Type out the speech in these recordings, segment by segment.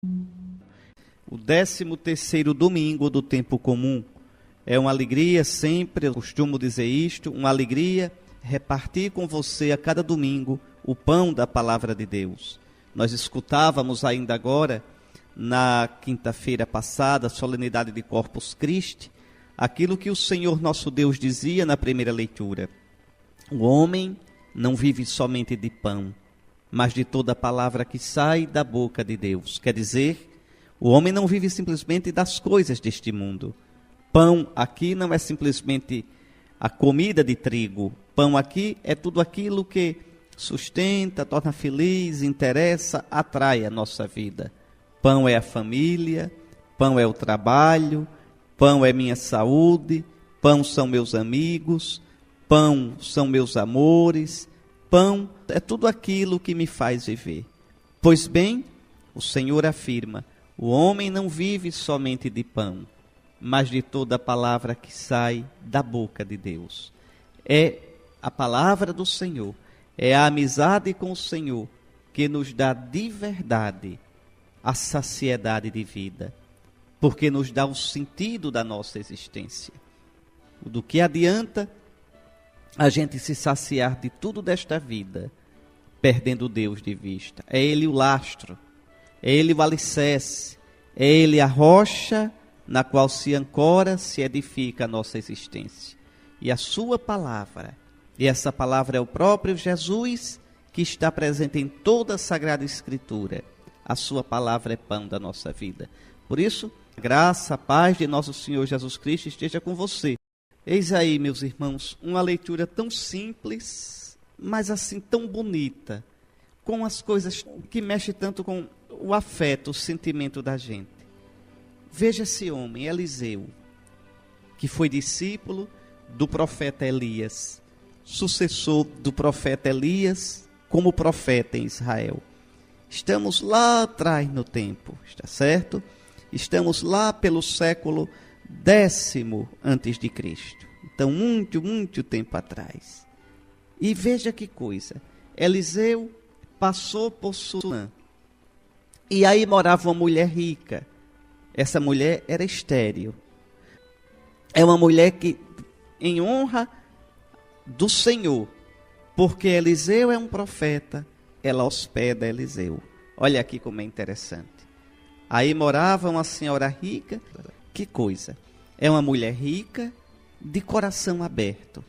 O 13º domingo do tempo comum é uma alegria sempre, eu costumo dizer isto, uma alegria repartir com você a cada domingo o pão da palavra de Deus. Nós escutávamos ainda agora, na quinta-feira passada, solenidade de Corpus Christi, aquilo que o Senhor nosso Deus dizia na primeira leitura. O homem não vive somente de pão, mas de toda a palavra que sai da boca de Deus. Quer dizer, o homem não vive simplesmente das coisas deste mundo. Pão aqui não é simplesmente a comida de trigo. Pão aqui é tudo aquilo que sustenta, torna feliz, interessa, atrai a nossa vida. Pão é a família, pão é o trabalho, pão é minha saúde, pão são meus amigos, pão são meus amores, pão é tudo aquilo que me faz viver. Pois bem, o Senhor afirma, o homem não vive somente de pão, mas de toda a palavra que sai da boca de Deus. É a palavra do Senhor, é a amizade com o Senhor que nos dá de verdade a saciedade de vida, porque nos dá o sentido da nossa existência. Do que adianta a gente se saciar de tudo desta vida, perdendo Deus de vista? É Ele o lastro, é Ele o alicerce, é Ele a rocha na qual se ancora, se edifica a nossa existência. E a sua palavra, e essa palavra é o próprio Jesus, que está presente em toda a Sagrada Escritura. A sua palavra é pão da nossa vida. Por isso, a graça, a paz de nosso Senhor Jesus Cristo esteja com você. Eis aí, meus irmãos, uma leitura tão simples, mas assim tão bonita, com as coisas que mexem tanto com o afeto, o sentimento da gente. Veja esse homem, Eliseu, que foi discípulo do profeta Elias, sucessor do profeta Elias como profeta em Israel. Estamos lá atrás no tempo, está certo? Estamos lá pelo século 10º antes de Cristo. Então, muito tempo atrás. E veja que coisa, Eliseu passou por Sunã. E aí morava uma mulher rica. Essa mulher era estéril. É uma mulher que, em honra do Senhor, porque Eliseu é um profeta, ela hospeda Eliseu. Olha aqui como é interessante. Aí morava uma senhora rica. Que coisa. É uma mulher rica, de coração aberto.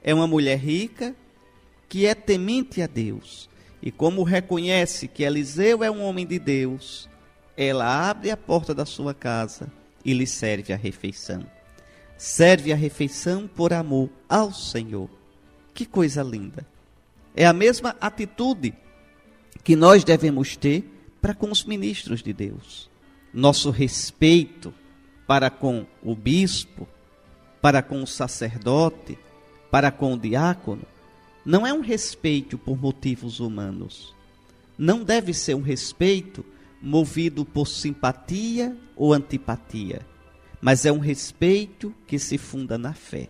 É uma mulher rica, que é temente a Deus. E como reconhece que Eliseu é um homem de Deus, ela abre a porta da sua casa e lhe serve a refeição. Serve a refeição por amor ao Senhor. Que coisa linda. É a mesma atitude que nós devemos ter para com os ministros de Deus. Nosso respeito para com o bispo, para com o sacerdote, para com o diácono, não é um respeito por motivos humanos. Não deve ser um respeito movido por simpatia ou antipatia, mas é um respeito que se funda na fé.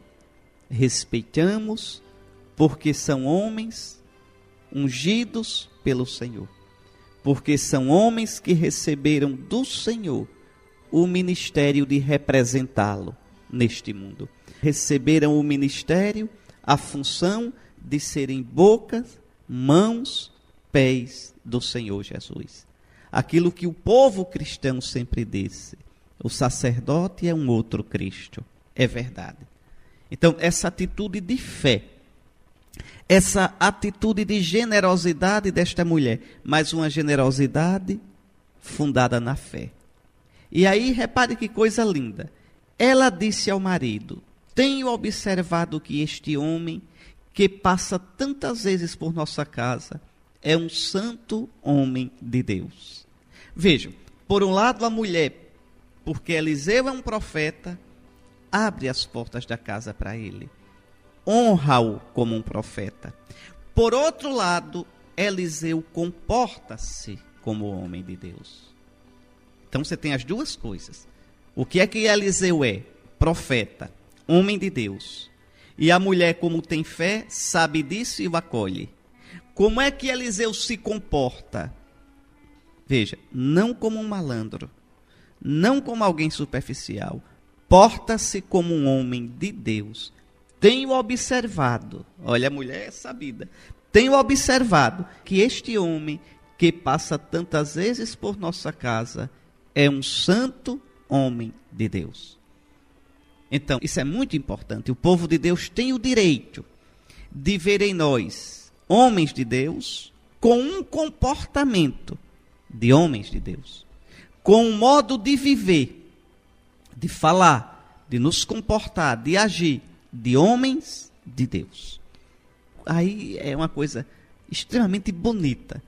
Respeitamos porque são homens ungidos pelo Senhor, porque são homens que receberam do Senhor o ministério de representá-lo neste mundo. Receberam o ministério, a função de serem bocas, mãos, pés do Senhor Jesus. Aquilo que o povo cristão sempre disse, o sacerdote é um outro Cristo, é verdade. Então, essa atitude de fé, essa atitude de generosidade desta mulher, mas uma generosidade fundada na fé. E aí, repare que coisa linda. Ela disse ao marido, tenho observado que este homem, que passa tantas vezes por nossa casa, é um santo homem de Deus. Vejam, por um lado a mulher, porque Eliseu é um profeta, abre as portas da casa para ele. Honra-o como um profeta. Por outro lado, Eliseu comporta-se como homem de Deus. Então você tem as duas coisas. O que é que Eliseu é? Profeta, homem de Deus. E a mulher, como tem fé, sabe disso e o acolhe. Como é que Eliseu se comporta? Veja, não como um malandro, não como alguém superficial. Porta-se como um homem de Deus. Tenho observado, olha, a mulher é sabida, tenho observado que este homem que passa tantas vezes por nossa casa é um santo homem de Deus. Então, isso é muito importante. O povo de Deus tem o direito de ver em nós, homens de Deus, com um comportamento de homens de Deus, com um modo de viver, de falar, de nos comportar, de agir, de homens de Deus. Aí é uma coisa extremamente bonita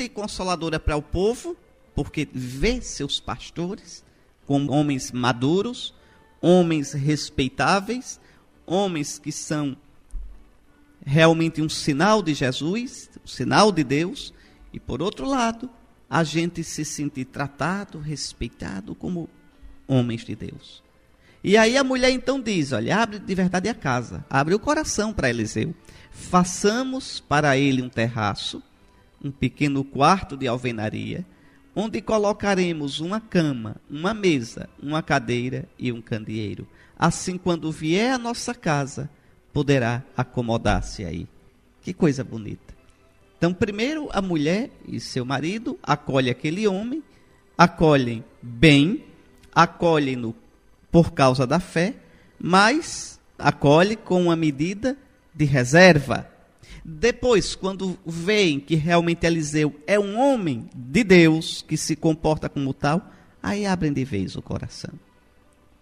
e consoladora para o povo, porque vê seus pastores como homens maduros, homens respeitáveis, homens que são realmente um sinal de Jesus, um sinal de Deus, e por outro lado, a gente se sentir tratado, respeitado como homens de Deus. E aí a mulher então diz, olha, abre de verdade a casa, abre o coração para Eliseu, façamos para ele um terraço, um pequeno quarto de alvenaria, onde colocaremos uma cama, uma mesa, uma cadeira e um candeeiro. Assim, quando vier à nossa casa, poderá acomodar-se aí. Que coisa bonita. Então, primeiro, a mulher e seu marido acolhem aquele homem, acolhem bem, acolhem-no por causa da fé, mas acolhem com uma medida de reserva. Depois, quando veem que realmente Eliseu é um homem de Deus, que se comporta como tal, aí abrem de vez o coração.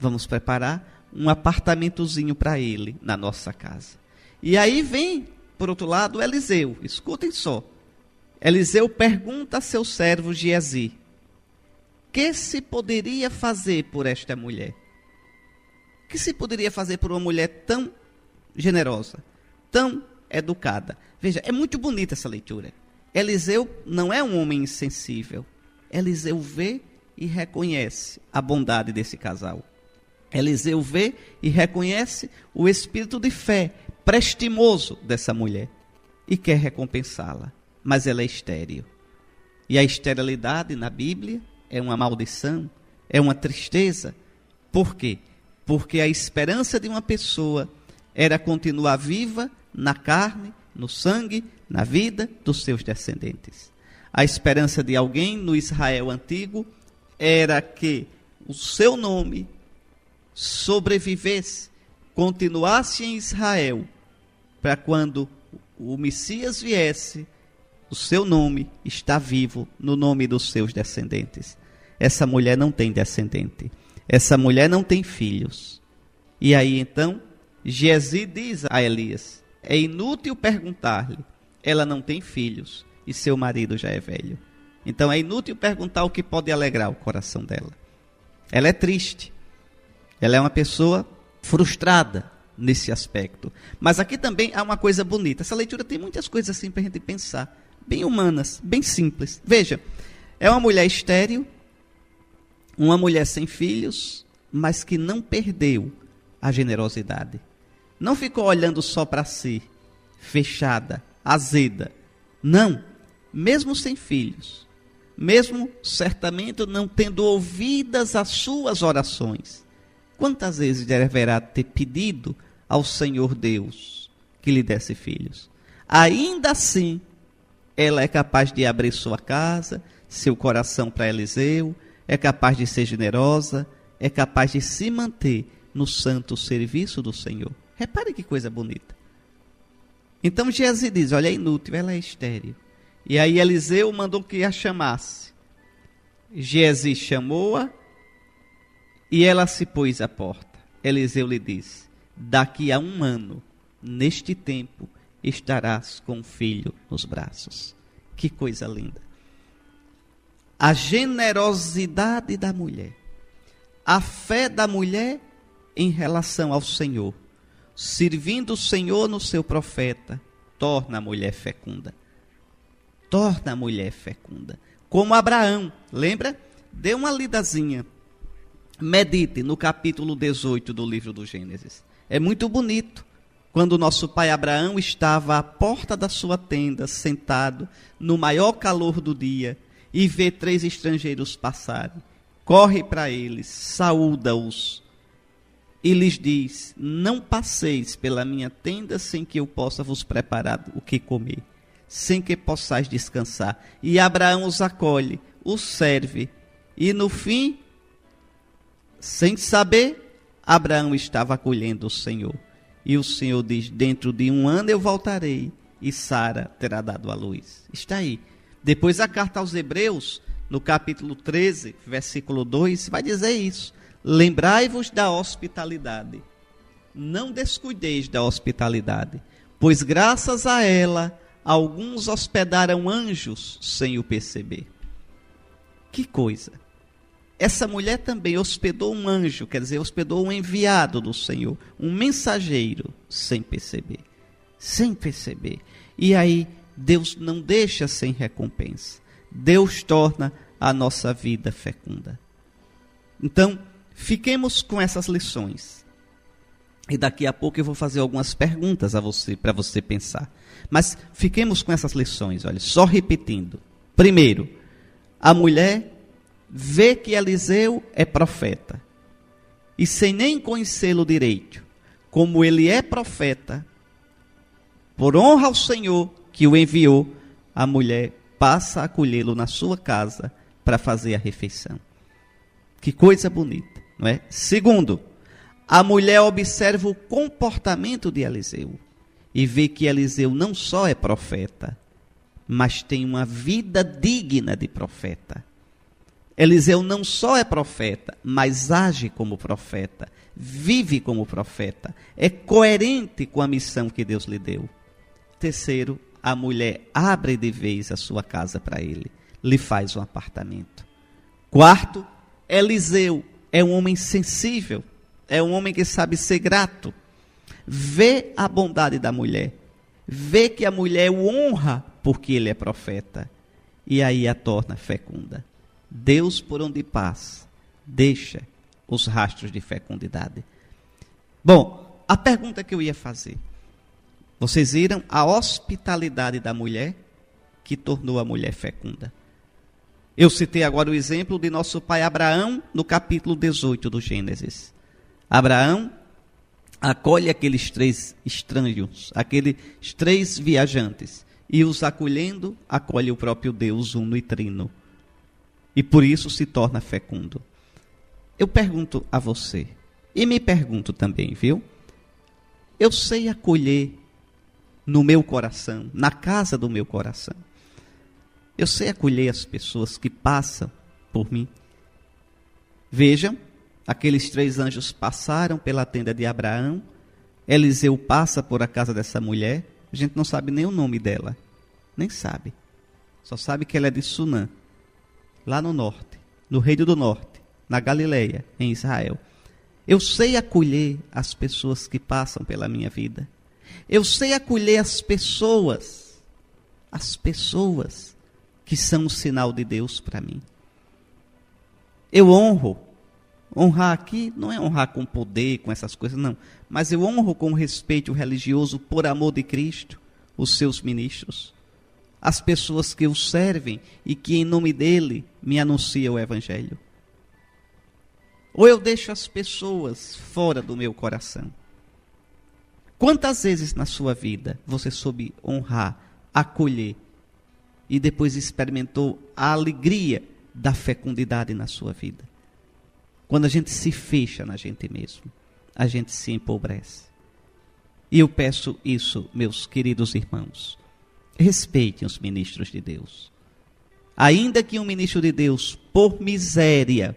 Vamos preparar um apartamentozinho para ele na nossa casa. E aí vem, por outro lado, Eliseu. Escutem só. Eliseu pergunta a seu servo Giezi: que se poderia fazer por esta mulher? O que se poderia fazer por uma mulher tão generosa, tão educada? Veja, é muito bonita essa leitura. Eliseu não é um homem insensível. Eliseu vê e reconhece a bondade desse casal. Eliseu vê e reconhece o espírito de fé prestimoso dessa mulher e quer recompensá-la, mas ela é estéril. E a esterilidade na Bíblia é uma maldição, é uma tristeza. Por quê? Porque a esperança de uma pessoa era continuar viva na carne, no sangue, na vida dos seus descendentes. A esperança de alguém no Israel antigo era que o seu nome sobrevivesse, continuasse em Israel, para quando o Messias viesse, o seu nome está vivo no nome dos seus descendentes. Essa mulher não tem descendente, essa mulher não tem filhos. E aí então, Giezi diz a Elias: é inútil perguntar-lhe, ela não tem filhos e seu marido já é velho. Então é inútil perguntar o que pode alegrar o coração dela. Ela é triste, ela é uma pessoa frustrada nesse aspecto. Mas aqui também há uma coisa bonita. Essa leitura tem muitas coisas assim para a gente pensar, bem humanas, bem simples. Veja, é uma mulher estéril, uma mulher sem filhos, mas que não perdeu a generosidade. Não ficou olhando só para si, fechada, azeda. Não, mesmo sem filhos, mesmo certamente não tendo ouvidas as suas orações, quantas vezes deverá ter pedido ao Senhor Deus que lhe desse filhos? Ainda assim, ela é capaz de abrir sua casa, seu coração para Eliseu, é capaz de ser generosa, é capaz de se manter no santo serviço do Senhor. Repare que coisa bonita. Então Giezi diz: olha, é inútil, ela é estéril. E aí Eliseu mandou que a chamasse. Giezi chamou-a e ela se pôs à porta. Eliseu lhe disse: daqui a 1 ano, neste tempo, estarás com o filho nos braços. Que coisa linda. A generosidade da mulher, a fé da mulher em relação ao Senhor, servindo o Senhor no seu profeta, torna a mulher fecunda. Torna a mulher fecunda. Como Abraão, lembra? Dê uma lidazinha. Medite no capítulo 18 do livro do Gênesis. É muito bonito. Quando o nosso pai Abraão estava à porta da sua tenda, sentado, no maior calor do dia, e vê 3 estrangeiros passarem, corre para eles, saúda-os e lhes diz: não passeis pela minha tenda sem que eu possa vos preparar o que comer, sem que possais descansar. E Abraão os acolhe, os serve, e no fim, sem saber, Abraão estava acolhendo o Senhor. E o Senhor diz: dentro de 1 ano eu voltarei, e Sara terá dado à luz. Está aí. Depois a carta aos Hebreus, no capítulo 13, versículo 2, vai dizer isso: lembrai-vos da hospitalidade, não descuideis da hospitalidade, pois graças a ela alguns hospedaram anjos sem o perceber. Que coisa! Essa mulher também hospedou um anjo, quer dizer, hospedou um enviado do Senhor, um mensageiro, sem perceber. Sem perceber. E aí, Deus não deixa sem recompensa. Deus torna a nossa vida fecunda. Então, fiquemos com essas lições. E daqui a pouco eu vou fazer algumas perguntas a você, para você pensar. Mas fiquemos com essas lições, olha, só repetindo. Primeiro, a mulher vê que Eliseu é profeta. E sem nem conhecê-lo direito, como ele é profeta, por honra ao Senhor que o enviou, a mulher passa a acolhê-lo na sua casa para fazer a refeição. Que coisa bonita, não é? Segundo, a mulher observa o comportamento de Eliseu e vê que Eliseu não só é profeta, mas tem uma vida digna de profeta. Eliseu não só é profeta, mas age como profeta, vive como profeta, é coerente com a missão que Deus lhe deu. Terceiro, a mulher abre de vez a sua casa para ele, lhe faz um apartamento. Quarto, Eliseu é um homem sensível, é um homem que sabe ser grato, vê a bondade da mulher, vê que a mulher o honra porque ele é profeta, e aí a torna fecunda. Deus, por onde passa, deixa os rastros de fecundidade. Bom, a pergunta que eu ia fazer: vocês viram a hospitalidade da mulher que tornou a mulher fecunda. Eu citei agora o exemplo de nosso pai Abraão, no capítulo 18 do Gênesis. Abraão acolhe aqueles 3 estranhos, aqueles 3 viajantes, e os acolhendo, acolhe o próprio Deus uno e trino. E por isso se torna fecundo. Eu pergunto a você, e me pergunto também, viu? Eu sei acolher no meu coração, na casa do meu coração. Eu sei acolher as pessoas que passam por mim. Vejam, aqueles 3 anjos passaram pela tenda de Abraão. Eliseu passa por a casa dessa mulher. A gente não sabe nem o nome dela. Nem sabe. Só sabe que ela é de Sunã, lá no norte, no Reino do Norte, na Galileia, em Israel. Eu sei acolher as pessoas que passam pela minha vida. Eu sei acolher as pessoas que são um sinal de Deus para mim. Eu honro. Honrar aqui não é honrar com poder, com essas coisas, não. Mas eu honro com respeito religioso, por amor de Cristo, os seus ministros. As pessoas que o servem e que em nome dele me anunciam o Evangelho. Ou eu deixo as pessoas fora do meu coração? Quantas vezes na sua vida você soube honrar, acolher e depois experimentou a alegria da fecundidade na sua vida? Quando a gente se fecha na gente mesmo, a gente se empobrece. E eu peço isso, meus queridos irmãos. Respeitem os ministros de Deus. Ainda que um ministro de Deus, por miséria,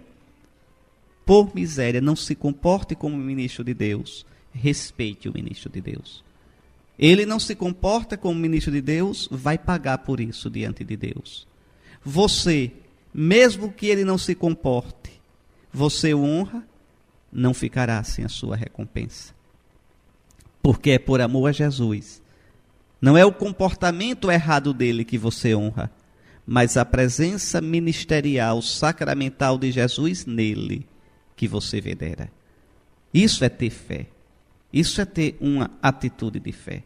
não se comporte como um ministro de Deus, respeite o ministro de Deus. Ele não se comporta como ministro de Deus, vai pagar por isso diante de Deus. Você, mesmo que ele não se comporte, você o honra, não ficará sem a sua recompensa. Porque é por amor a Jesus. Não é o comportamento errado dele que você honra, mas a presença ministerial, sacramental de Jesus nele, que você venera. Isso é ter fé. Isso é ter uma atitude de fé.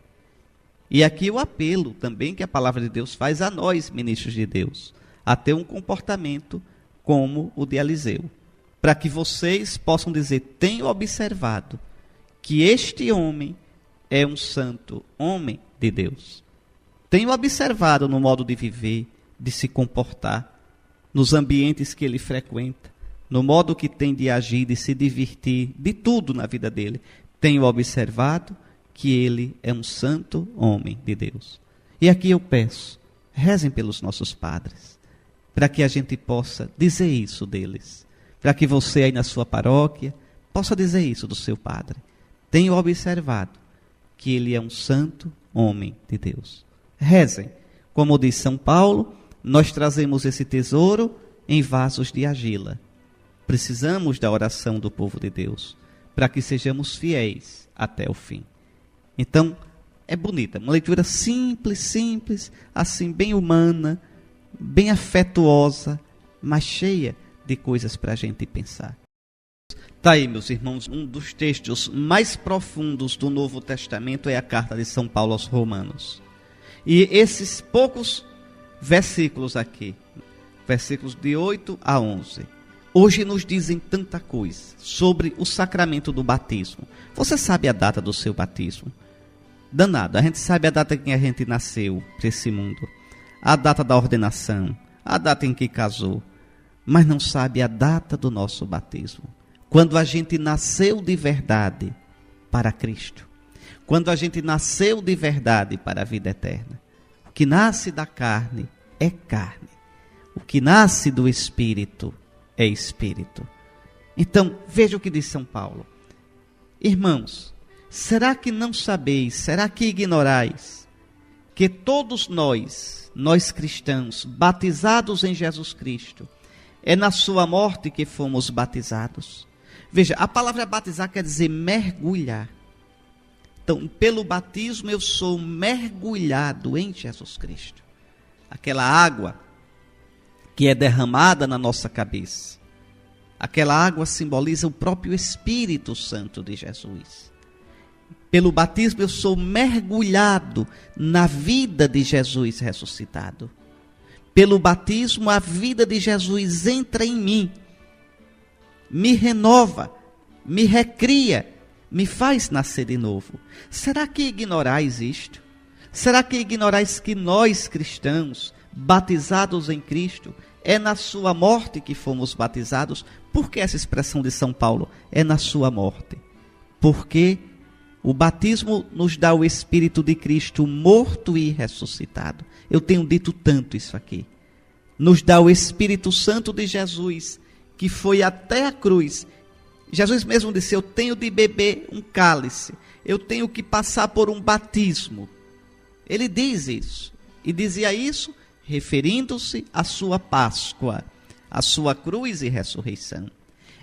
E aqui o apelo também que a palavra de Deus faz a nós, ministros de Deus. a ter um comportamento como o de Eliseu. Para que vocês possam dizer, tenho observado que este homem é um santo homem de Deus. Tenho observado no modo de viver, de se comportar, nos ambientes que ele frequenta, no modo que tem de agir, de se divertir, de tudo na vida dele. Tenho observado que ele é um santo homem de Deus. E aqui eu peço, rezem pelos nossos padres, para que a gente possa dizer isso deles. Para que você aí na sua paróquia possa dizer isso do seu padre. Tenho observado que ele é um santo homem de Deus. Rezem. Como diz São Paulo, nós trazemos esse tesouro em vasos de argila. Precisamos da oração do povo de Deus, para que sejamos fiéis até o fim. Então, é bonita, uma leitura simples, assim, bem humana, bem afetuosa, mas cheia de coisas para a gente pensar. Está aí, meus irmãos, um dos textos mais profundos do Novo Testamento é a carta de São Paulo aos Romanos. E esses poucos versículos aqui, versículos de 8 a 11, hoje nos dizem tanta coisa sobre o sacramento do batismo. Você sabe a data do seu batismo? Danado, a gente sabe a data em que a gente nasceu para esse mundo, a data da ordenação, a data em que casou, mas não sabe a data do nosso batismo. Quando a gente nasceu de verdade para Cristo. Quando a gente nasceu de verdade para a vida eterna. O que nasce da carne é carne. O que nasce do Espírito é Espírito. Então, veja o que diz São Paulo. Irmãos, será que não sabeis, será que ignorais, que todos nós cristãos, batizados em Jesus Cristo, é na sua morte que fomos batizados? Veja, a palavra batizar quer dizer mergulhar. Então, pelo batismo eu sou mergulhado em Jesus Cristo. Aquela água que é derramada na nossa cabeça. Aquela água simboliza o próprio Espírito Santo de Jesus. Pelo batismo eu sou mergulhado na vida de Jesus ressuscitado. Pelo batismo a vida de Jesus entra em mim. Me renova, me recria, me faz nascer de novo. Será que ignorais isto? Será que ignorais que nós cristãos, batizados em Cristo, é na sua morte que fomos batizados? Por que essa expressão de São Paulo? É na sua morte. Porque o batismo nos dá o Espírito de Cristo morto e ressuscitado. Eu tenho dito tanto isso aqui. Nos dá o Espírito Santo de Jesus, que foi até a cruz. Jesus mesmo disse, eu tenho de beber um cálice, eu tenho que passar por um batismo. Ele diz isso, e dizia isso referindo-se à sua Páscoa, à sua cruz e ressurreição.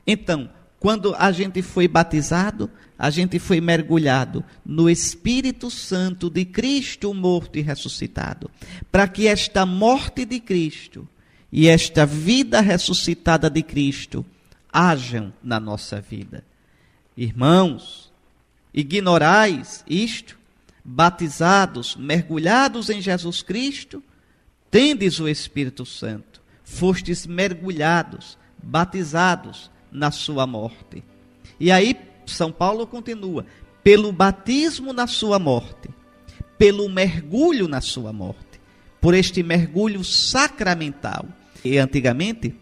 Então, quando a gente foi batizado, a gente foi mergulhado no Espírito Santo de Cristo morto e ressuscitado, para que esta morte de Cristo e esta vida ressuscitada de Cristo hajam na nossa vida. Irmãos, ignorais isto? Batizados, mergulhados em Jesus Cristo, tendes o Espírito Santo, fostes mergulhados, batizados na sua morte. E aí São Paulo continua, pelo batismo na sua morte, pelo mergulho na sua morte, por este mergulho sacramental. E antigamente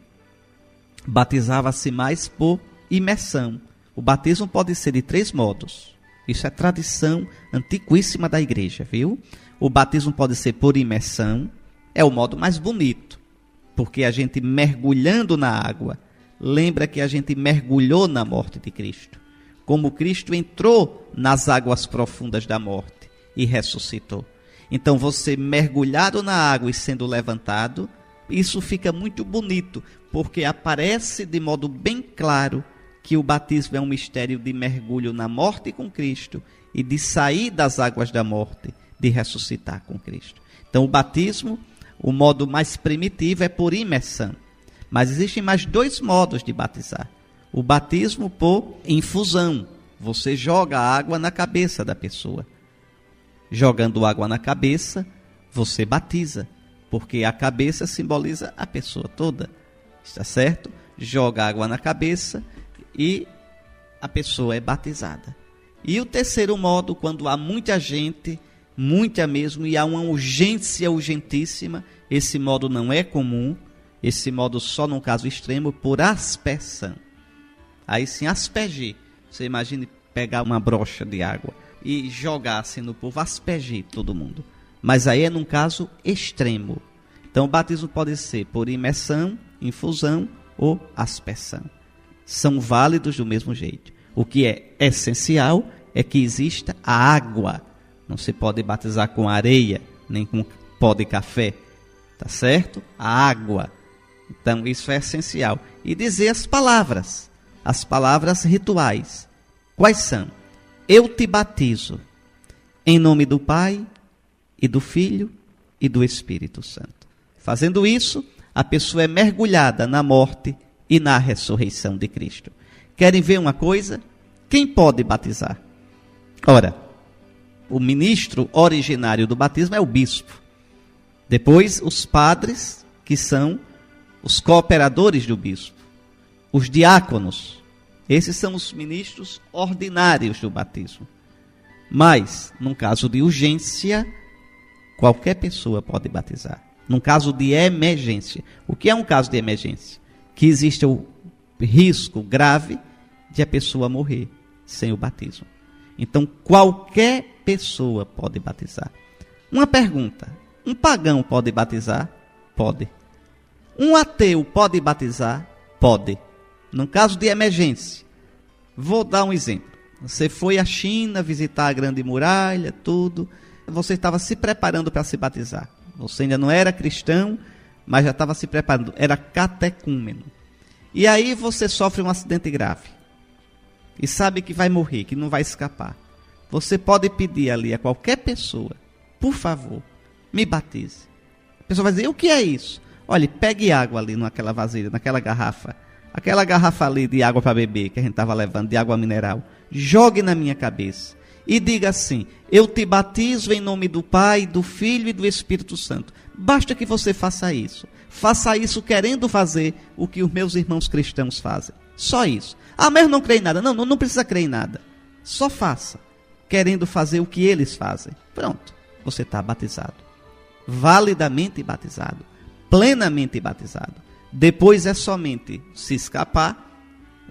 batizava-se mais por imersão. O batismo pode ser de 3 modos. Isso é tradição antiquíssima da igreja, viu? O batismo pode ser por imersão, é o modo mais bonito, porque a gente mergulhando na água, lembra que a gente mergulhou na morte de Cristo. Como Cristo entrou nas águas profundas da morte e ressuscitou. Então você mergulhado na água e sendo levantado, isso fica muito bonito, porque aparece de modo bem claro que o batismo é um mistério de mergulho na morte com Cristo e de sair das águas da morte, de ressuscitar com Cristo. Então o batismo, o modo mais primitivo é por imersão. Mas existem mais 2 modos de batizar. O batismo por infusão. Você joga água na cabeça da pessoa. Jogando água na cabeça, você batiza. porque a cabeça simboliza a pessoa toda, está certo? Joga água na cabeça e a pessoa é batizada. E o terceiro modo, quando há muita gente, muita mesmo, e há uma urgência urgentíssima, esse modo não é comum, esse modo só num caso extremo, por aspersão. Aí sim, aspergir. Você imagine pegar uma brocha de água e jogar assim no povo, aspergir todo mundo. Mas aí é num caso extremo. Então o batismo pode ser por imersão, infusão ou aspersão. São válidos do mesmo jeito. O que é essencial é que exista a água. Não se pode batizar com areia, nem com pó de café. Tá certo? A água. Então isso é essencial. E dizer as palavras rituais. Quais são? Eu te batizo em nome do Pai e do Filho e do Espírito Santo. Fazendo isso, a pessoa é mergulhada na morte e na ressurreição de Cristo. Querem ver uma coisa? Quem pode batizar? Ora, o ministro originário do batismo é o bispo. Depois, os padres, que são os cooperadores do bispo. Os diáconos. Esses são os ministros ordinários do batismo. Mas, num caso de urgência, qualquer pessoa pode batizar. Num caso de emergência. O que é um caso de emergência? Que existe o risco grave de a pessoa morrer sem o batismo. Então, qualquer pessoa pode batizar. Uma pergunta: um pagão pode batizar? Pode. Um ateu pode batizar? Pode. Num caso de emergência, vou dar um exemplo. Você foi à China visitar a Grande Muralha, tudo. Você estava se preparando para se batizar. Você ainda não era cristão, mas já estava se preparando. Era catecúmeno. E aí você sofre um acidente grave. E sabe que vai morrer, que não vai escapar. Você pode pedir ali a qualquer pessoa: por favor, me batize. A pessoa vai dizer: o que é isso? Olha, pegue água ali naquela vasilha, naquela garrafa. Aquela garrafa ali de água para beber, que a gente estava levando, de água mineral. Jogue na minha cabeça. E diga assim: eu te batizo em nome do Pai, do Filho e do Espírito Santo. Basta que você faça isso. Faça isso querendo fazer o que os meus irmãos cristãos fazem. Só isso. Ah, mas eu não creio em nada. Não precisa crer em nada. Só faça, querendo fazer o que eles fazem. Pronto, você está batizado. Validamente batizado. Plenamente batizado. Depois é somente se escapar,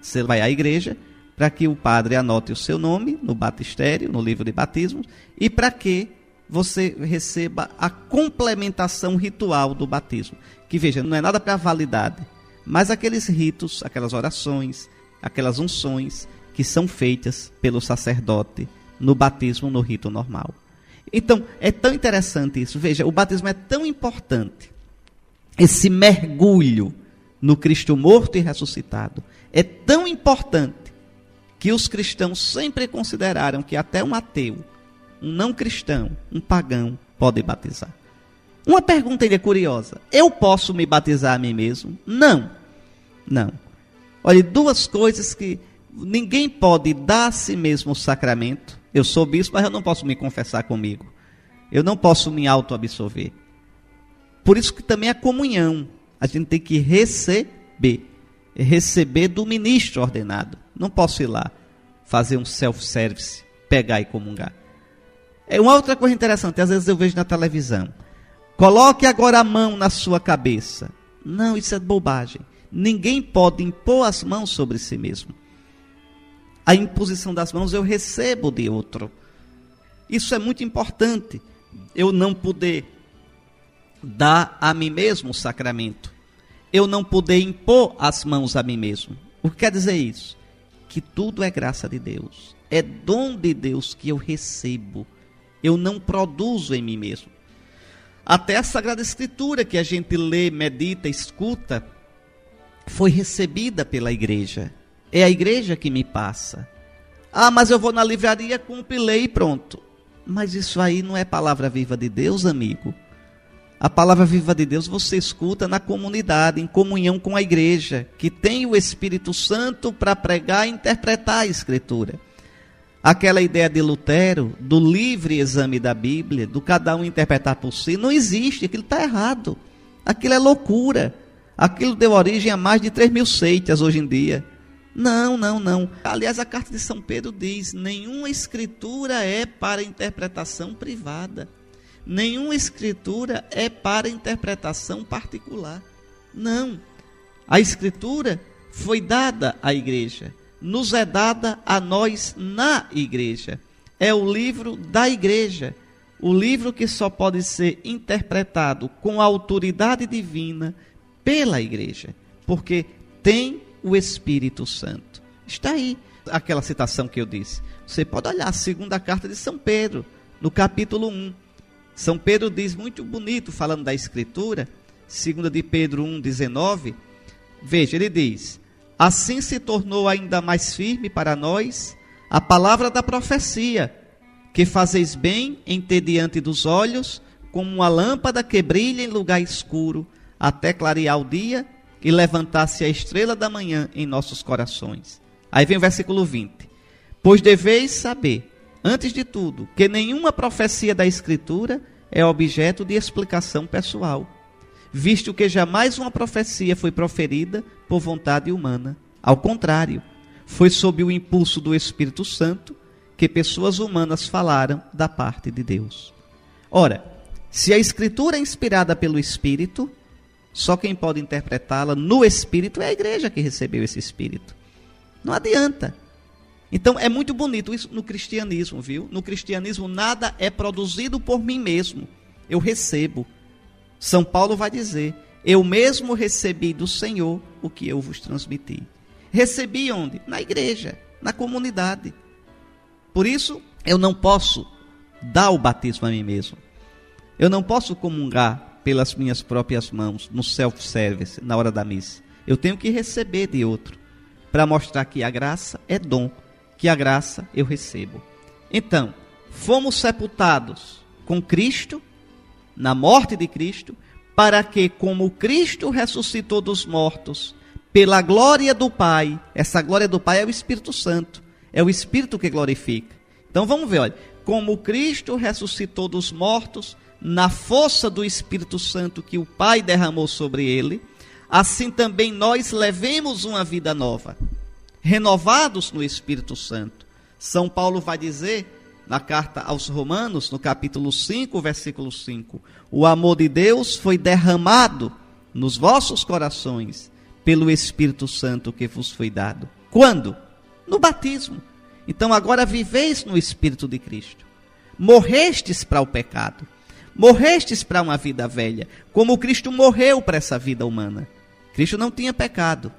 você vai à igreja, para que o padre anote o seu nome no batistério, no livro de batismos, e para que você receba a complementação ritual do batismo. Que, veja, não é nada para validade, mas aqueles ritos, aquelas orações, aquelas unções que são feitas pelo sacerdote no batismo, no rito normal. Então, é tão interessante isso. Veja, o batismo é tão importante. Esse mergulho no Cristo morto e ressuscitado é tão importante que os cristãos sempre consideraram que até um ateu, um não cristão, um pagão, pode batizar. Uma pergunta ainda curiosa: eu posso me batizar a mim mesmo? Não. Olha, duas coisas que ninguém pode dar a si mesmo o sacramento. Eu sou bispo, mas eu não posso me confessar comigo. Eu não posso me auto-absolver. Por isso que também a comunhão, a gente tem que receber do ministro ordenado. Não posso ir lá fazer um self-service, pegar e comungar. É uma outra coisa interessante, às vezes eu vejo na televisão: coloque agora a mão na sua cabeça. Não, isso é bobagem. Ninguém pode impor as mãos sobre si mesmo. A imposição das mãos eu recebo de outro. Isso é muito importante. Eu não poder dar a mim mesmo o sacramento. Eu não poder impor as mãos a mim mesmo. O que quer dizer isso? Que tudo é graça de Deus. É dom de Deus que eu recebo. Eu não produzo em mim mesmo. Até a Sagrada Escritura que a gente lê, medita, escuta, foi recebida pela igreja. É a igreja que me passa. Ah, mas eu vou na livraria, compilei e pronto. Mas isso aí não é palavra viva de Deus, amigo. A palavra viva de Deus você escuta na comunidade, em comunhão com a igreja, que tem o Espírito Santo para pregar e interpretar a Escritura. Aquela ideia de Lutero, do livre exame da Bíblia, do cada um interpretar por si, não existe, aquilo está errado. Aquilo é loucura. Aquilo deu origem a mais de 3.000 seitas hoje em dia. Não. Aliás, a carta de São Pedro diz, nenhuma escritura é para interpretação privada. Nenhuma escritura é para interpretação particular. Não. A escritura foi dada à igreja. Nos é dada a nós na igreja. É o livro da igreja. O livro que só pode ser interpretado com a autoridade divina pela igreja. Porque tem o Espírito Santo. Está aí aquela citação que eu disse. Você pode olhar a segunda carta de São Pedro, no capítulo 1. São Pedro diz muito bonito, falando da Escritura, 2 de Pedro 1,19. Veja, ele diz: assim se tornou ainda mais firme para nós a palavra da profecia, que fazeis bem em ter diante dos olhos, como uma lâmpada que brilha em lugar escuro, até clarear o dia e levantar-se a estrela da manhã em nossos corações. Aí vem o versículo 20. Pois deveis saber, antes de tudo, que nenhuma profecia da Escritura é objeto de explicação pessoal, visto que jamais uma profecia foi proferida por vontade humana. Ao contrário, foi sob o impulso do Espírito Santo que pessoas humanas falaram da parte de Deus. Ora, se a Escritura é inspirada pelo Espírito, só quem pode interpretá-la no Espírito é a igreja que recebeu esse Espírito. Não adianta. Então é muito bonito isso no cristianismo, viu? No cristianismo nada é produzido por mim mesmo. Eu recebo. São Paulo vai dizer: eu mesmo recebi do Senhor o que eu vos transmiti. Recebi onde? Na igreja, na comunidade. Por isso, eu não posso dar o batismo a mim mesmo. Eu não posso comungar pelas minhas próprias mãos, no self-service, na hora da missa. Eu tenho que receber de outro, para mostrar que a graça é dom, que a graça eu recebo. Então, fomos sepultados com Cristo, na morte de Cristo, para que, como Cristo ressuscitou dos mortos, pela glória do Pai, essa glória do Pai é o Espírito Santo, é o Espírito que glorifica. Então vamos ver, olha, como Cristo ressuscitou dos mortos, na força do Espírito Santo que o Pai derramou sobre ele, assim também nós levemos uma vida nova, renovados no Espírito Santo. São Paulo vai dizer, na carta aos Romanos, no capítulo 5, versículo 5, o amor de Deus foi derramado nos vossos corações pelo Espírito Santo que vos foi dado. Quando? No batismo. Então agora viveis no Espírito de Cristo. Morrestes para o pecado. Morrestes para uma vida velha, como Cristo morreu para essa vida humana. Cristo não tinha pecado,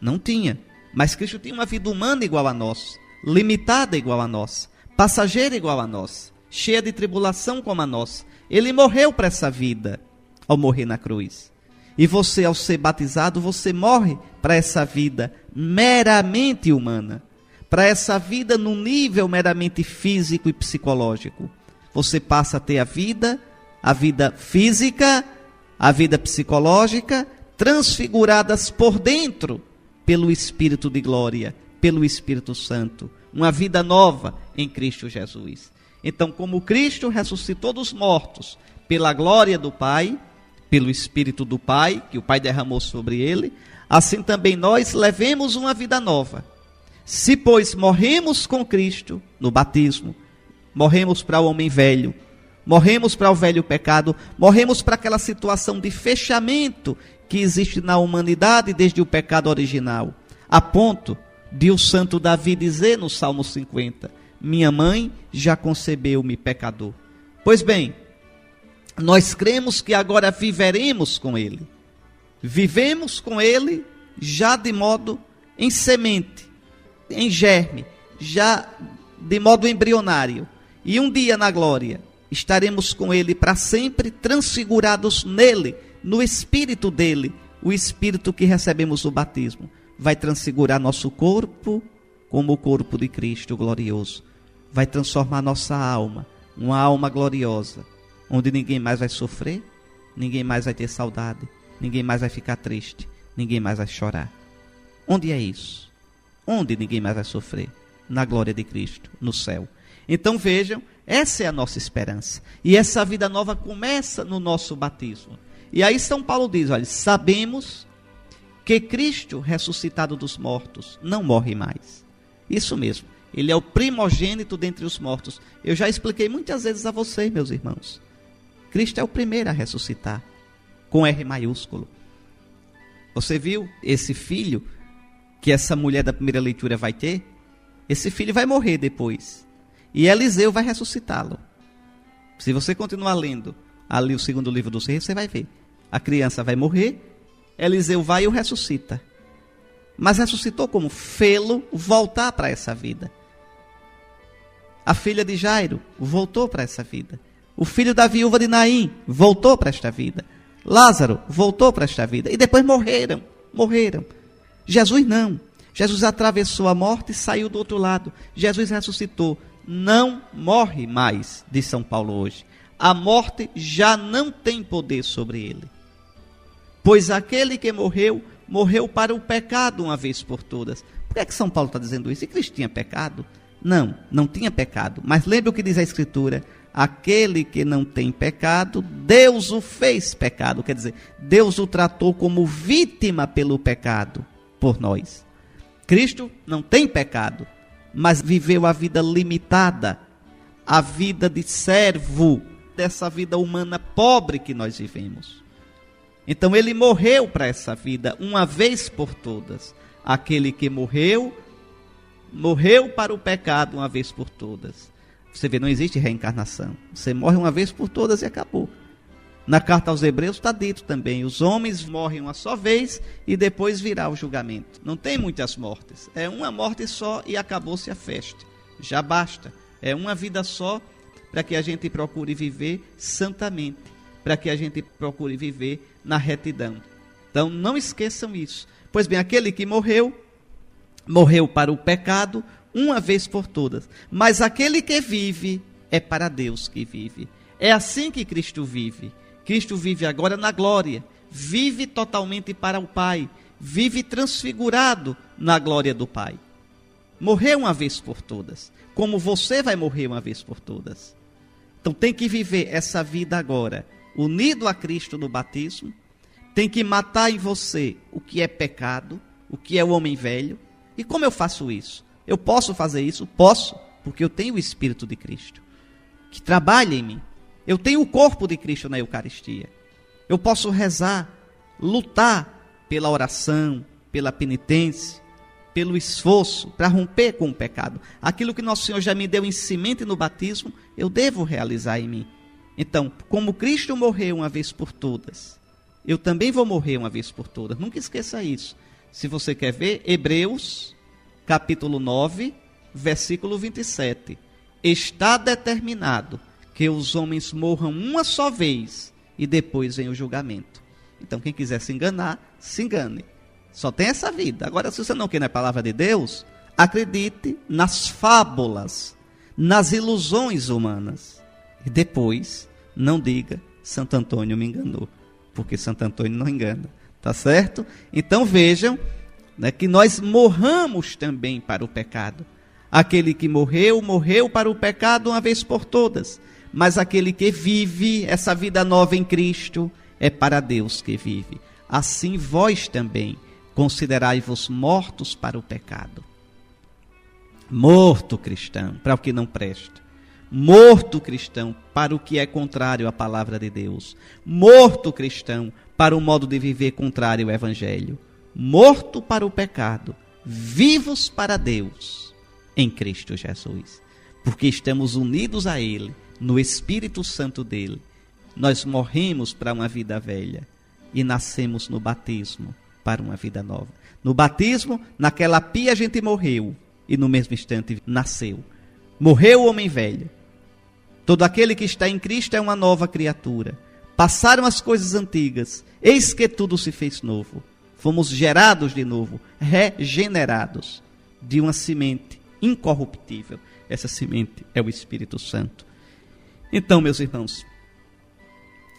não tinha, mas Cristo tinha uma vida humana igual a nós, limitada igual a nós, passageira igual a nós, cheia de tribulação como a nós. Ele morreu para essa vida ao morrer na cruz. E você, ao ser batizado, você morre para essa vida meramente humana, para essa vida no nível meramente físico e psicológico. Você passa a ter a vida física, a vida psicológica, transfiguradas por dentro pelo Espírito de glória, pelo Espírito Santo. Uma vida nova em Cristo Jesus. Então, como Cristo ressuscitou dos mortos pela glória do Pai, pelo Espírito do Pai, que o Pai derramou sobre ele, assim também nós levemos uma vida nova. Se, pois, morremos com Cristo no batismo, morremos para o homem velho, morremos para o velho pecado, morremos para aquela situação de fechamento que existe na humanidade desde o pecado original, a ponto de o santo Davi dizer no Salmo 50, minha mãe já concebeu-me pecador. Pois bem, nós cremos que agora viveremos com ele. Vivemos com ele já de modo em semente, em germe, já de modo embrionário. E um dia na glória estaremos com ele para sempre, transfigurados nele, no Espírito dele, o Espírito que recebemos no batismo. Vai transfigurar nosso corpo como o corpo de Cristo glorioso. Vai transformar nossa alma, uma alma gloriosa, onde ninguém mais vai sofrer, ninguém mais vai ter saudade, ninguém mais vai ficar triste, ninguém mais vai chorar. Onde é isso? Onde ninguém mais vai sofrer? na glória de Cristo, no céu. Então vejam, essa é a nossa esperança. E essa vida nova começa no nosso batismo. E aí São Paulo diz, olha, sabemos que Cristo, ressuscitado dos mortos, não morre mais. Isso mesmo, ele é o primogênito dentre os mortos. Eu já expliquei muitas vezes a vocês, meus irmãos. Cristo é o primeiro a ressuscitar, com R maiúsculo. Você viu esse filho que essa mulher da primeira leitura vai ter? Esse filho vai morrer depois. E Eliseu vai ressuscitá-lo. Se você continuar lendo ali o segundo livro dos Reis, você vai ver. A criança vai morrer, Eliseu vai e o ressuscita. Mas ressuscitou como? Fê-lo voltar para essa vida. A filha de Jairo voltou para essa vida. O filho da viúva de Naim voltou para esta vida. Lázaro voltou para esta vida. E depois morreram. Jesus não. Jesus atravessou a morte e saiu do outro lado. Jesus ressuscitou. Não morre mais, diz São Paulo hoje. A morte já não tem poder sobre ele. Pois aquele que morreu, morreu para o pecado uma vez por todas. Por que é que São Paulo está dizendo isso? E Cristo tinha pecado? Não, não tinha pecado. Mas lembre o que diz a Escritura. Aquele que não tem pecado, Deus o fez pecado. Quer dizer, Deus o tratou como vítima pelo pecado por nós. Cristo não tem pecado, mas viveu a vida limitada, a vida de servo, dessa vida humana pobre que nós vivemos. Então ele morreu para essa vida uma vez por todas. Aquele que morreu para o pecado uma vez por todas. Você vê, não existe reencarnação. Você morre uma vez por todas e acabou. Na carta aos Hebreus está dito também, os homens morrem uma só vez e depois virá o julgamento. Não tem muitas mortes. É uma morte só e acabou-se a festa. Já basta. É uma vida só para que a gente procure viver santamente. Para que a gente procure viver na retidão. Então não esqueçam isso. Pois bem, aquele que morreu para o pecado uma vez por todas. Mas aquele que vive é para Deus que vive. É assim que Cristo vive. Cristo vive agora na glória. Vive totalmente para o Pai. Vive transfigurado na glória do Pai. Morreu uma vez por todas. Como você vai morrer uma vez por todas. Então tem que viver essa vida agora. Unido a Cristo no batismo. Tem que matar em você o que é pecado. O que é o homem velho. E como eu faço isso? Eu posso fazer isso? Posso, porque eu tenho o Espírito de Cristo, que trabalha em mim. Eu tenho o corpo de Cristo na Eucaristia. Eu posso rezar, lutar pela oração, pela penitência, pelo esforço, para romper com o pecado. Aquilo que Nosso Senhor já me deu em semente no batismo, eu devo realizar em mim. Então, como Cristo morreu uma vez por todas, eu também vou morrer uma vez por todas. Nunca esqueça isso. Se você quer ver, Hebreus capítulo 9, versículo 27. Está determinado que os homens morram uma só vez e depois vem o julgamento. Então, quem quiser se enganar, se engane. Só tem essa vida. Agora, se você não quer na palavra de Deus, acredite nas fábulas, nas ilusões humanas. E depois, não diga, Santo Antônio me enganou, porque Santo Antônio não engana. Tá certo? Então, vejam, que nós morramos também para o pecado. Aquele que morreu para o pecado uma vez por todas. Mas aquele que vive essa vida nova em Cristo é para Deus que vive. Assim vós também considerai-vos mortos para o pecado. Morto cristão para o que não presta. Morto cristão para o que é contrário à palavra de Deus. Morto cristão para o modo de viver contrário ao Evangelho. Morto para o pecado, vivos para Deus, em Cristo Jesus. Porque estamos unidos a Ele, no Espírito Santo dEle. Nós morremos para uma vida velha e nascemos no batismo para uma vida nova. No batismo, naquela pia a gente morreu e no mesmo instante nasceu. Morreu o homem velho. Todo aquele que está em Cristo é uma nova criatura. Passaram as coisas antigas, eis que tudo se fez novo. Fomos gerados de novo, regenerados de uma semente incorruptível. Essa semente é o Espírito Santo. Então, meus irmãos,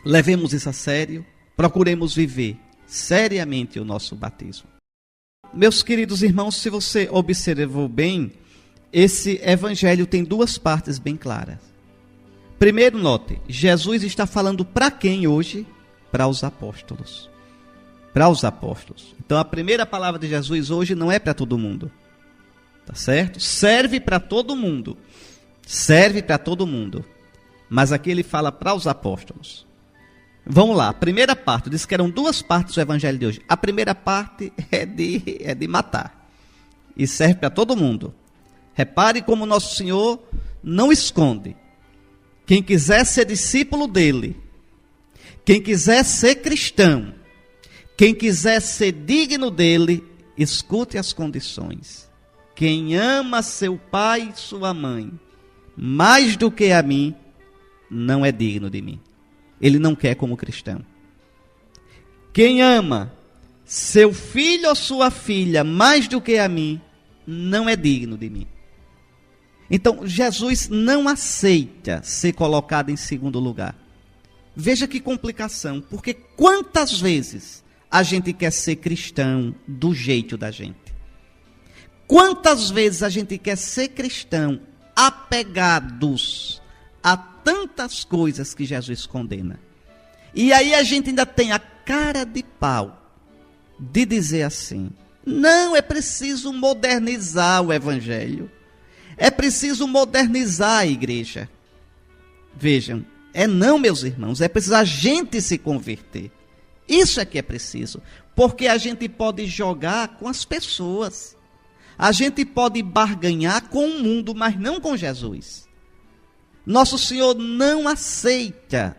levemos isso a sério, procuremos viver seriamente o nosso batismo. Meus queridos irmãos, se você observou bem, esse evangelho tem duas partes bem claras. Primeiro, note, Jesus está falando para quem hoje? Para os apóstolos. Para os apóstolos. Então, a primeira palavra de Jesus hoje não é para todo mundo. Tá certo? Serve para todo mundo. Serve para todo mundo. Mas aqui ele fala para os apóstolos. Vamos lá, a primeira parte, diz que eram duas partes do evangelho de hoje. A primeira parte é de matar. E serve para todo mundo. Repare como nosso Senhor não esconde. Quem quiser ser discípulo dele, quem quiser ser cristão, quem quiser ser digno dele, escute as condições. Quem ama seu pai e sua mãe mais do que a mim, não é digno de mim. Ele não quer como cristão. Quem ama seu filho ou sua filha mais do que a mim, não é digno de mim. Então, Jesus não aceita ser colocado em segundo lugar. Veja que complicação, porque quantas vezes a gente quer ser cristão do jeito da gente? Quantas vezes a gente quer ser cristão apegados a tantas coisas que Jesus condena? E aí a gente ainda tem a cara de pau de dizer assim: não, é preciso modernizar o evangelho. É preciso modernizar a igreja. Vejam, não, meus irmãos, é preciso a gente se converter. Isso é que é preciso, porque a gente pode jogar com as pessoas. A gente pode barganhar com o mundo, mas não com Jesus. Nosso Senhor não aceita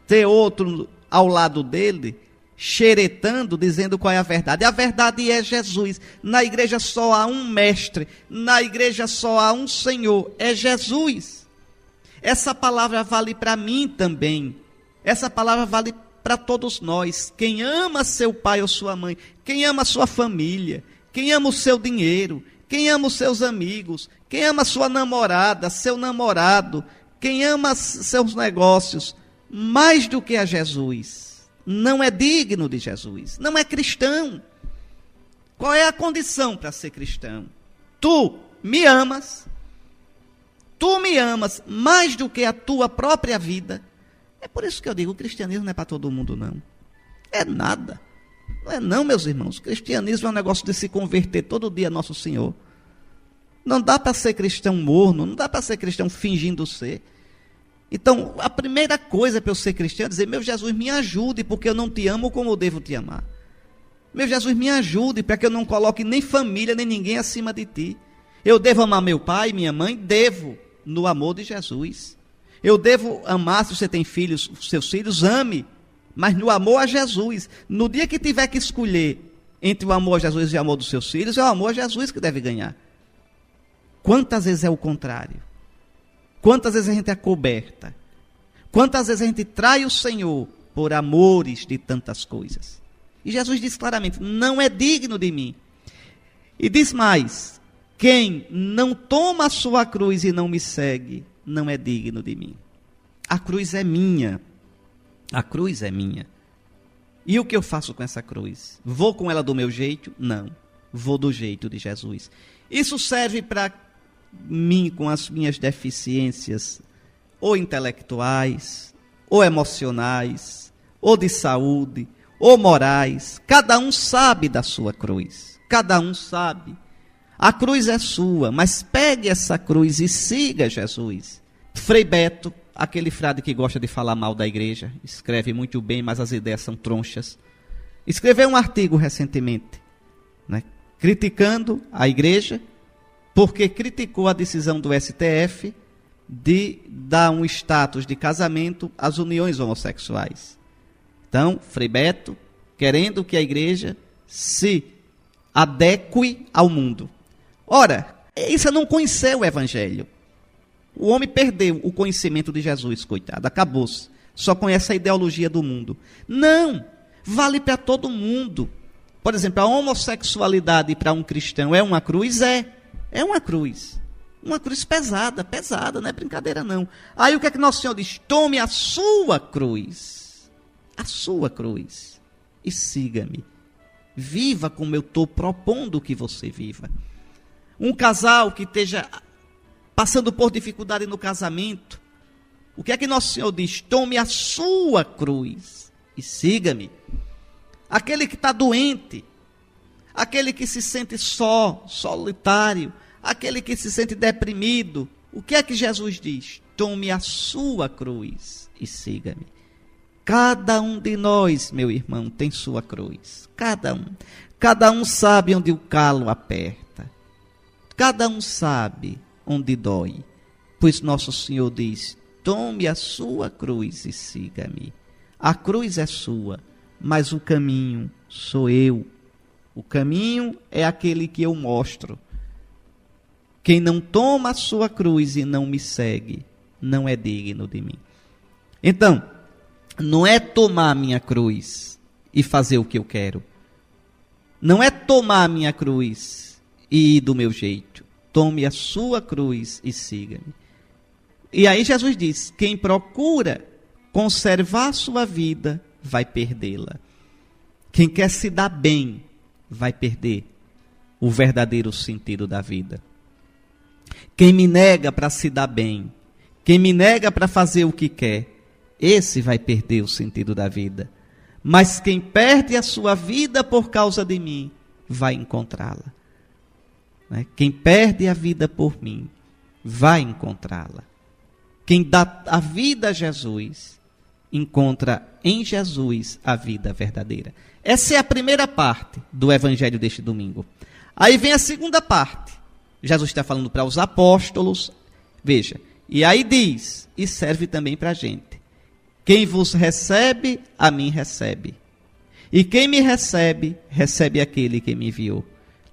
ter outro ao lado dele, xeretando, dizendo qual é a verdade. A verdade é Jesus. Na igreja só há um mestre, na igreja só há um Senhor, é Jesus. Essa palavra vale para mim também. Essa palavra vale para todos nós. Quem ama seu pai ou sua mãe, quem ama sua família, quem ama o seu dinheiro, quem ama os seus amigos, quem ama sua namorada, seu namorado, quem ama seus negócios, mais do que a Jesus, não é digno de Jesus, não é cristão. Qual é a condição para ser cristão? Tu me amas mais do que a tua própria vida. É por isso que eu digo, o cristianismo não é para todo mundo, não. É nada. Não é não, meus irmãos. O cristianismo é um negócio de se converter todo dia a Nosso Senhor. Não dá para ser cristão morno, não dá para ser cristão fingindo ser. Então, a primeira coisa para eu ser cristão é dizer: meu Jesus, me ajude, porque eu não te amo como eu devo te amar. Meu Jesus, me ajude, para que eu não coloque nem família, nem ninguém acima de ti. Eu devo amar meu pai e minha mãe? Devo, no amor de Jesus. Eu devo amar, se você tem filhos, seus filhos, ame, mas no amor a Jesus. No dia que tiver que escolher entre o amor a Jesus e o amor dos seus filhos, é o amor a Jesus que deve ganhar. Quantas vezes é o contrário? Quantas vezes a gente é coberta? Quantas vezes a gente trai o Senhor por amores de tantas coisas? E Jesus diz claramente: não é digno de mim. E diz mais: quem não toma a sua cruz e não me segue, não é digno de mim. A cruz é minha. A cruz é minha. E o que eu faço com essa cruz? Vou com ela do meu jeito? Não. Vou do jeito de Jesus. Isso serve para mim com as minhas deficiências, ou intelectuais, ou emocionais, ou de saúde, ou morais. Cada um sabe da sua cruz. Cada um sabe. A cruz é sua, mas pegue essa cruz e siga Jesus. Frei Beto, aquele frade que gosta de falar mal da igreja, escreve muito bem, mas as ideias são tronchas. Escreveu um artigo recentemente, né, criticando a igreja, porque criticou a decisão do STF de dar um status de casamento às uniões homossexuais. Então, Frei Beto, querendo que a igreja se adeque ao mundo. Ora, isso é não conhecer o evangelho. O homem perdeu o conhecimento de Jesus, coitado, acabou-se. Só conhece a ideologia do mundo. Não, vale para todo mundo. Por exemplo, a homossexualidade para um cristão é uma cruz? É uma cruz. Uma cruz pesada, não é brincadeira não. Aí o que é que Nosso Senhor diz? Tome a sua cruz, e siga-me. Viva como eu estou propondo que você viva. Um casal que esteja passando por dificuldade no casamento, o que é que Nosso Senhor diz? Tome a sua cruz e siga-me. Aquele que está doente, aquele que se sente só, solitário, aquele que se sente deprimido, o que é que Jesus diz? Tome a sua cruz e siga-me. Cada um de nós, meu irmão, tem sua cruz. Cada um. Cada um sabe onde o calo aperta. Cada um sabe onde dói. Pois Nosso Senhor diz, tome a sua cruz e siga-me. A cruz é sua, mas o caminho sou eu. O caminho é aquele que eu mostro. Quem não toma a sua cruz e não me segue, não é digno de mim. Então, não é tomar a minha cruz e fazer o que eu quero. Não é tomar a minha cruz e ir do meu jeito. Tome a sua cruz e siga-me. E aí Jesus diz, quem procura conservar a sua vida, vai perdê-la. Quem quer se dar bem, vai perder o verdadeiro sentido da vida. Quem me nega para se dar bem, quem me nega para fazer o que quer, esse vai perder o sentido da vida. Mas quem perde a sua vida por causa de mim, vai encontrá-la. Quem perde a vida por mim, vai encontrá-la. Quem dá a vida a Jesus, encontra em Jesus a vida verdadeira. Essa é a primeira parte do evangelho deste domingo. Aí vem a segunda parte. Jesus está falando para os apóstolos. Veja, e aí diz, e serve também para a gente. Quem vos recebe, a mim recebe. E quem me recebe, recebe aquele que me enviou.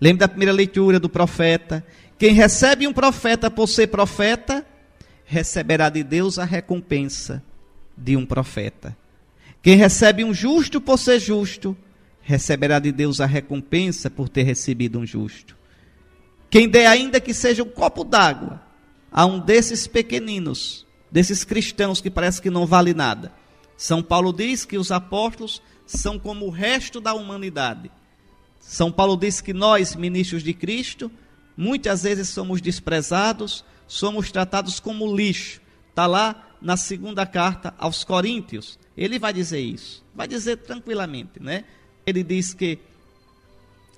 Lembra da primeira leitura do profeta? Quem recebe um profeta por ser profeta, receberá de Deus a recompensa de um profeta. Quem recebe um justo por ser justo, receberá de Deus a recompensa por ter recebido um justo. Quem der ainda que seja um copo d'água a um desses pequeninos, desses cristãos que parece que não vale nada. São Paulo diz que os apóstolos são como o resto da humanidade. São Paulo diz que nós, ministros de Cristo, muitas vezes somos desprezados, somos tratados como lixo. Está lá na segunda carta aos Coríntios. Ele vai dizer isso. Vai dizer tranquilamente, né? Ele diz que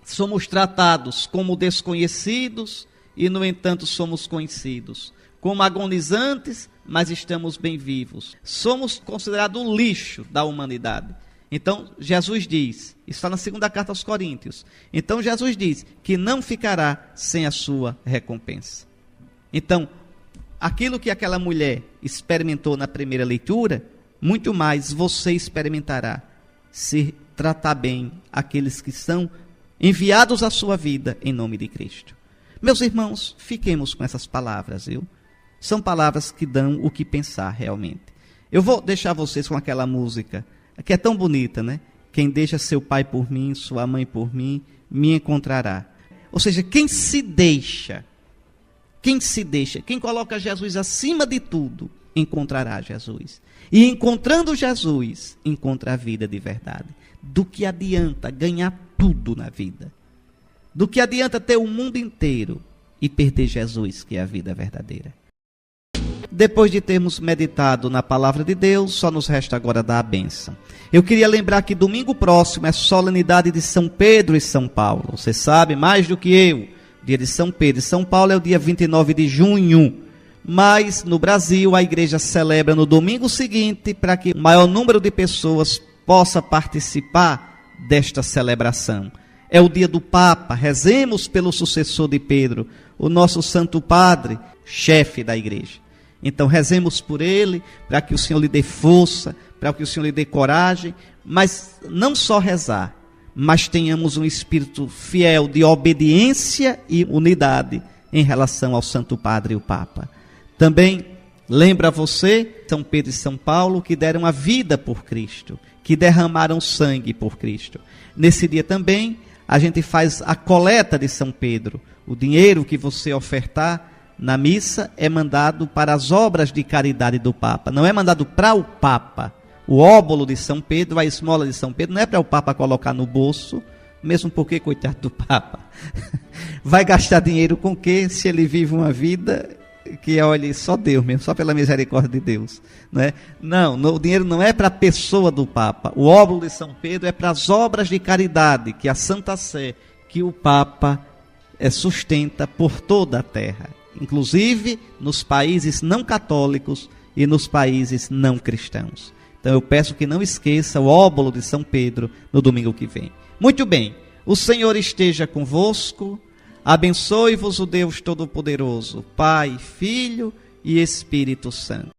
somos tratados como desconhecidos e, no entanto, somos conhecidos. Como agonizantes, mas estamos bem vivos. Somos considerados o lixo da humanidade. Então, Jesus diz, isso está na segunda carta aos Coríntios. Então, Jesus diz que não ficará sem a sua recompensa. Então, aquilo que aquela mulher experimentou na primeira leitura, muito mais você experimentará se tratar bem aqueles que são enviados à sua vida em nome de Cristo. Meus irmãos, fiquemos com essas palavras, viu? São palavras que dão o que pensar realmente. Eu vou deixar vocês com aquela música, que é tão bonita, né? Quem deixa seu pai por mim, sua mãe por mim, me encontrará. Ou seja, quem se deixa, quem coloca Jesus acima de tudo, encontrará Jesus. E encontrando Jesus, encontra a vida de verdade. Do que adianta ganhar tudo na vida? Do que adianta ter o mundo inteiro e perder Jesus, que é a vida verdadeira? Depois de termos meditado na palavra de Deus, só nos resta agora dar a bênção. Eu queria lembrar que domingo próximo é solenidade de São Pedro e São Paulo. Você sabe mais do que eu, dia de São Pedro e São Paulo é o dia 29 de junho. Mas no Brasil a igreja celebra no domingo seguinte para que o maior número de pessoas possa participar desta celebração. É o dia do Papa, rezemos pelo sucessor de Pedro, o nosso Santo Padre, chefe da igreja. Então rezemos por ele, para que o Senhor lhe dê força, para que o Senhor lhe dê coragem, mas não só rezar, mas tenhamos um espírito fiel de obediência e unidade em relação ao Santo Padre e o Papa. Também lembra você, São Pedro e São Paulo, que deram a vida por Cristo, que derramaram sangue por Cristo. Nesse dia também, a gente faz a coleta de São Pedro. O dinheiro que você ofertar na missa é mandado para as obras de caridade do Papa. Não é mandado para o Papa. O óbolo de São Pedro, a esmola de São Pedro, não é para o Papa colocar no bolso, mesmo porque, coitado do Papa, vai gastar dinheiro com o quê? Se ele vive uma vida que olhe só Deus mesmo, só pela misericórdia de Deus, né? Não, o dinheiro não é para a pessoa do Papa. O óbolo de São Pedro é para as obras de caridade que a Santa Sé, que o Papa sustenta por toda a terra, inclusive nos países não católicos e nos países não cristãos. Então eu peço que não esqueça o óbolo de São Pedro no domingo que vem. Muito bem, o Senhor esteja convosco, abençoe-vos o Deus Todo-Poderoso, Pai, Filho e Espírito Santo.